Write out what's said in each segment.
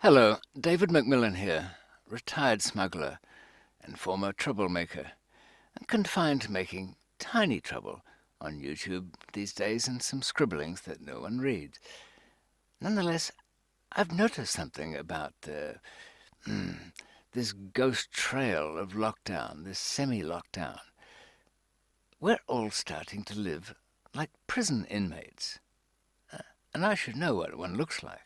Hello, David McMillan here, retired smuggler and former troublemaker, and confined to making tiny trouble on YouTube these days and some scribblings that no one reads. Nonetheless, I've noticed something about this ghost trail of lockdown, this semi-lockdown. We're all starting to live like prison inmates, and I should know what one looks like.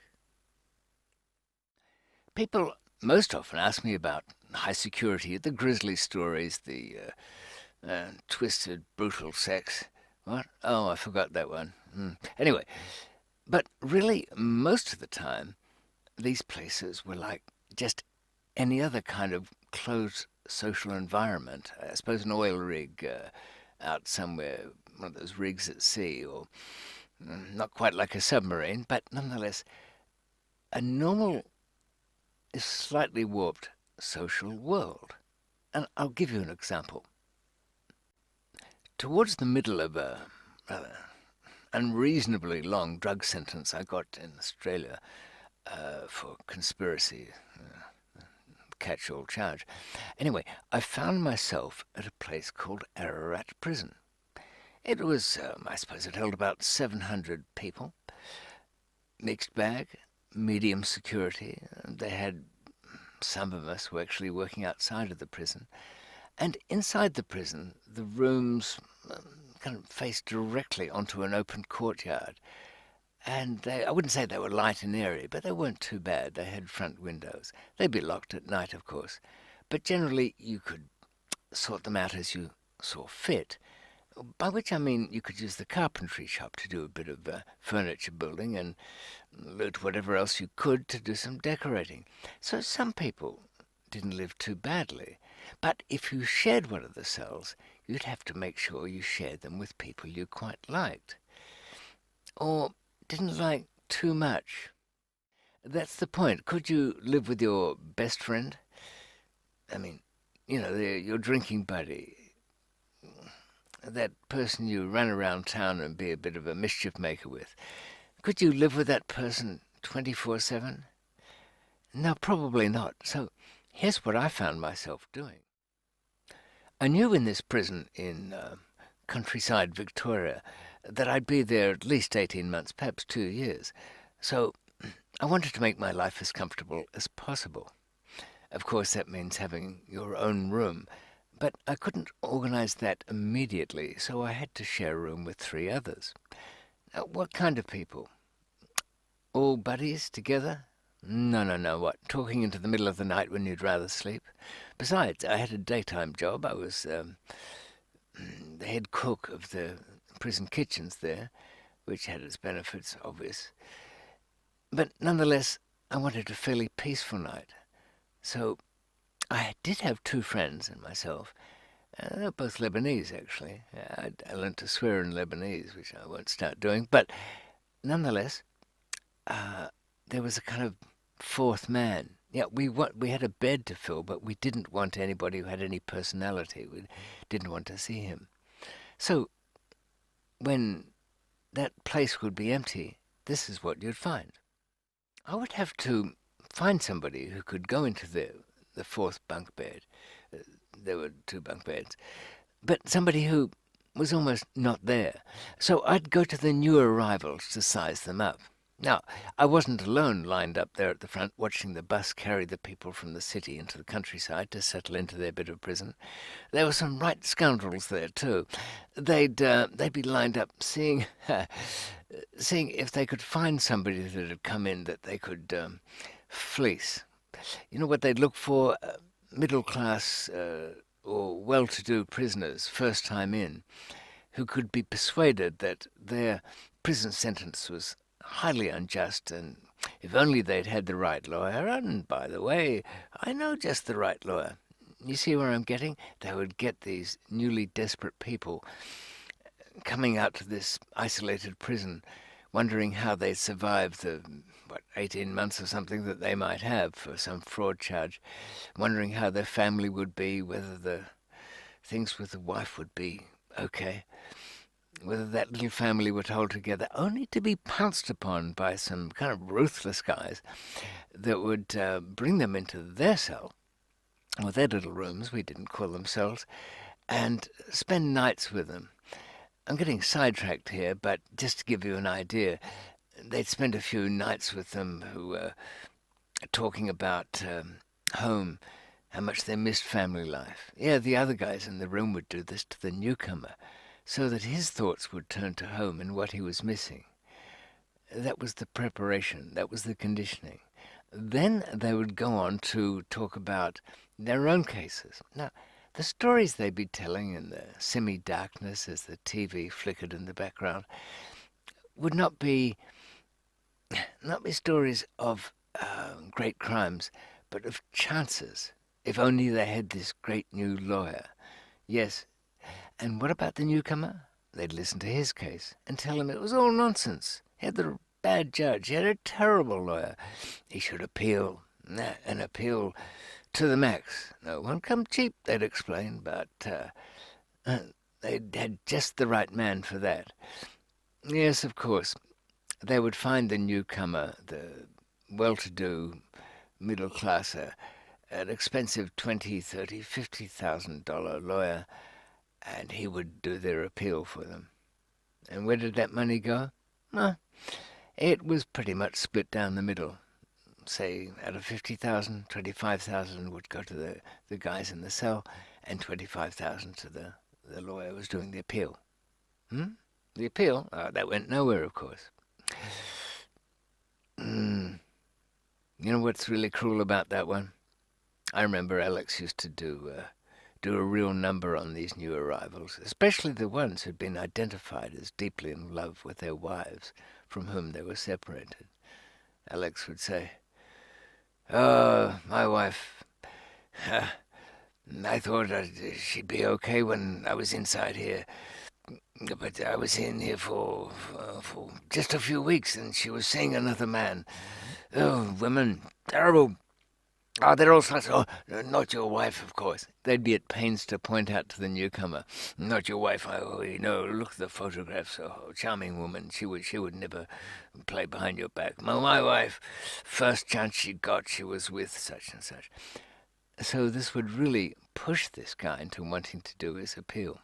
People most often ask me about high security, the grisly stories, the twisted, brutal sex. What? Oh, I forgot that one. Anyway, but really, most of the time, these places were like just any other kind of closed social environment. I suppose an oil rig out somewhere, one of those rigs at sea, or not quite like a submarine, but nonetheless, a normal, if slightly warped social world. And I'll give you an example. Towards the middle of a rather unreasonably long drug sentence I got in Australia for conspiracy, catch-all charge. Anyway, I found myself at a place called Ararat prison. It was, I suppose it held about 700 people, mixed bag, medium security. They had some of us were actually working outside of the prison. And inside the prison, the rooms kind of faced directly onto an open courtyard. And I wouldn't say they were light and airy, but they weren't too bad. They had front windows. They'd be locked at night, of course. But generally, you could sort them out as you saw fit. By which I mean you could use the carpentry shop to do a bit of furniture building and loot whatever else you could to do some decorating. So some people didn't live too badly. But if you shared one of the cells, you'd have to make sure you shared them with people you quite liked. Or didn't like too much. That's the point. Could you live with your best friend? I mean, your drinking buddy, that person you run around town and be a bit of a mischief maker with. Could you live with that person 24/7? No, probably not. So here's what I found myself doing. I knew in this prison in countryside Victoria that I'd be there at least 18 months, perhaps 2 years. So I wanted to make my life as comfortable as possible. Of course, that means having your own room, but I couldn't organize that immediately, so I had to share a room with 3 others. Now, what kind of people? All buddies together? No, no, no, what? Talking into the middle of the night when you'd rather sleep? Besides, I had a daytime job. I was the head cook of the prison kitchens there, which had its benefits, obvious. But nonetheless, I wanted a fairly peaceful night. So I did have 2 friends and myself. They're both Lebanese, actually. I learned to swear in Lebanese, which I won't start doing. But nonetheless, there was a kind of fourth man. Yeah, we had a bed to fill, but we didn't want anybody who had any personality. We didn't want to see him. So when that place would be empty, this is what you'd find. I would have to find somebody who could go into the fourth bunk bed. There were 2 bunk beds. But somebody who was almost not there. So I'd go to the new arrivals to size them up. Now, I wasn't alone lined up there at the front watching the bus carry the people from the city into the countryside to settle into their bit of prison. There were some right scoundrels there too. They'd be lined up seeing if they could find somebody that had come in that they could fleece. You know what they'd look for? Middle class or well-to-do prisoners, first time in, who could be persuaded that their prison sentence was highly unjust, and if only they'd had the right lawyer, and by the way, I know just the right lawyer. You see where I'm getting? They would get these newly desperate people coming out to this isolated prison, wondering how they'd survive the, 18 months or something that they might have for some fraud charge, wondering how their family would be, whether the things with the wife would be okay. whether that little family were told together, only to be pounced upon by some kind of ruthless guys that would bring them into their cell, or their little rooms, we didn't call them cells, and spend nights with them. I'm getting sidetracked here, but just to give you an idea, they'd spend a few nights with them who were talking about home, how much they missed family life. Yeah, the other guys in the room would do this to the newcomer, so that his thoughts would turn to home and what he was missing. That was the preparation, that was the conditioning. Then they would go on to talk about their own cases. Now, the stories they'd be telling in the semi-darkness as the TV flickered in the background would not be stories of great crimes, but of chances, if only they had this great new lawyer. Yes, and what about the newcomer? They'd listen to his case and tell him it was all nonsense. He had the bad judge, he had a terrible lawyer. He should appeal, and appeal to the max. No, it won't come cheap, they'd explain, but they'd had just the right man for that. Yes, of course, they would find the newcomer, the well-to-do middle-classer, an expensive $20,000, $30,000, $50,000 lawyer, and he would do their appeal for them. And where did that money go? Well, it was pretty much split down the middle. Say, out of 50,000, 25,000 would go to the guys in the cell, and 25,000 to the lawyer who was doing the appeal. The appeal? That went nowhere, of course. You know what's really cruel about that one? I remember Alex used to do a real number on these new arrivals, especially the ones who'd been identified as deeply in love with their wives from whom they were separated. Alex would say, "Oh, my wife, I thought she'd be okay when I was inside here, but I was in here for just a few weeks and she was seeing another man. Oh, women, terrible. Oh, they're all such. Oh, not your wife, of course." They'd be at pains to point out to the newcomer, "Not your wife. I already know. Look at the photographs. Oh, charming woman. She would never play behind your back. My wife, first chance she got, she was with such and such." So this would really push this guy into wanting to do his appeal.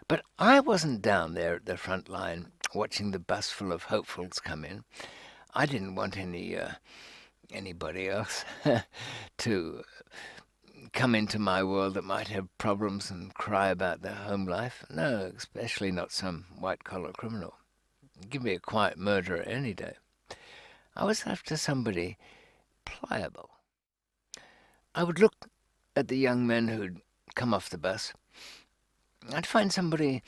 But I wasn't down there at the front line watching the bus full of hopefuls come in. I didn't want anybody else to come into my world that might have problems and cry about their home life. No, especially not some white-collar criminal. Give me a quiet murderer any day. I was after somebody pliable. I would look at the young men who'd come off the bus. I'd find somebody,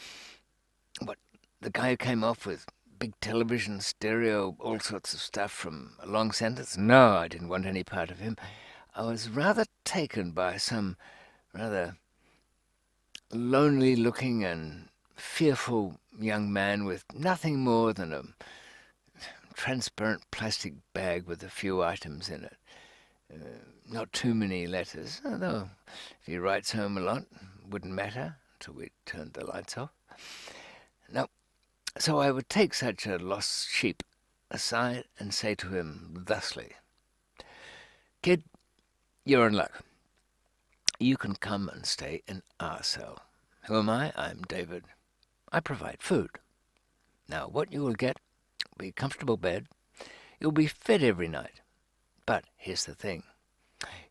the guy who came off with big television, stereo, all sorts of stuff from a long sentence? No, I didn't want any part of him. I was rather taken by some rather lonely-looking and fearful young man with nothing more than a transparent plastic bag with a few items in it. Not too many letters, although if he writes home a lot, wouldn't matter until we turned the lights off. No. So I would take such a lost sheep aside and say to him thusly, "Kid, you're in luck. You can come and stay in our cell. Who am I? I'm David. I provide food. Now, what you will get will be a comfortable bed. You'll be fed every night. But here's the thing.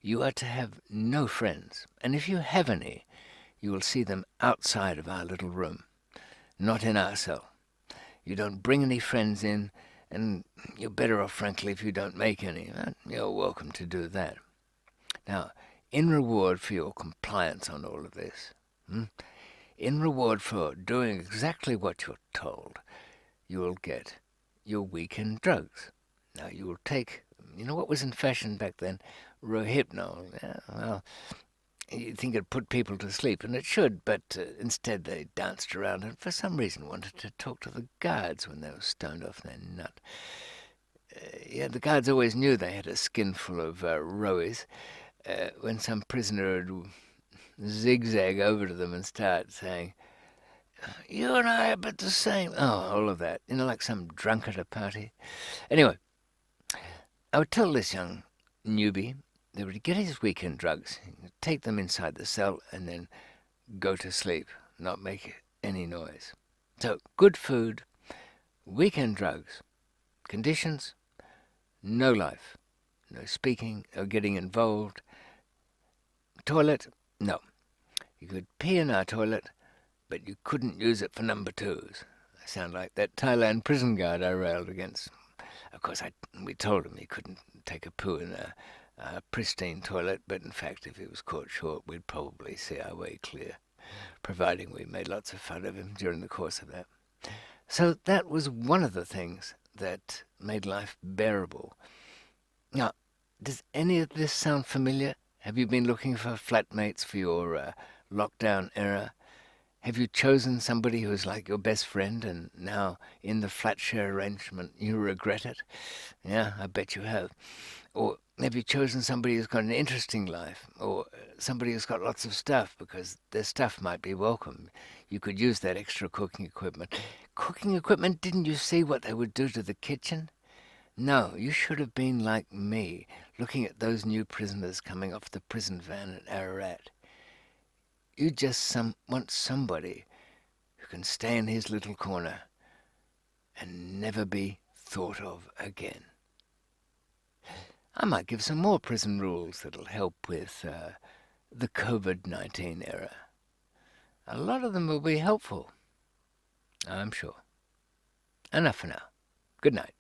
You are to have no friends, and if you have any, you will see them outside of our little room, not in our cell. You don't bring any friends in, and you're better off, frankly, if you don't make any. You're welcome to do that. Now, in reward for your compliance on all of this, in reward for doing exactly what you're told, you will get your weekend drugs. Now, you will take, what was in fashion back then? Rohypnol. Yeah, well, you'd think it'd put people to sleep, and it should, but instead they danced around and for some reason wanted to talk to the guards when they were stoned off their nut. The guards always knew they had a skin full of roies when some prisoner would zigzag over to them and start saying, You and I are but the same. Oh, all of that. Like some drunk at a party. Anyway, I would tell this young newbie that would get his weekend drugs, take them inside the cell, and then go to sleep, not make any noise. So, good food, weekend drugs, conditions, no life, no speaking or getting involved. Toilet, no. You could pee in our toilet, but you couldn't use it for number twos. I sound like that Thailand prison guard I railed against. Of course, we told him he couldn't take a poo in a pristine toilet, but in fact, if he was caught short, we'd probably see our way clear, providing we made lots of fun of him during the course of that. So that was one of the things that made life bearable. Now, does any of this sound familiar? Have you been looking for flatmates for your lockdown era? Have you chosen somebody who's like your best friend and now in the flat share arrangement you regret it? Yeah, I bet you have. Or have you chosen somebody who's got an interesting life? Or somebody who's got lots of stuff because their stuff might be welcome? You could use that extra cooking equipment. Cooking equipment, didn't you see what they would do to the kitchen? No, you should have been like me, looking at those new prisoners coming off the prison van at Ararat. You just want somebody who can stay in his little corner and never be thought of again. I might give some more prison rules that'll help with the Covid-19 era. A lot of them will be helpful, I'm sure. Enough for now. Good night.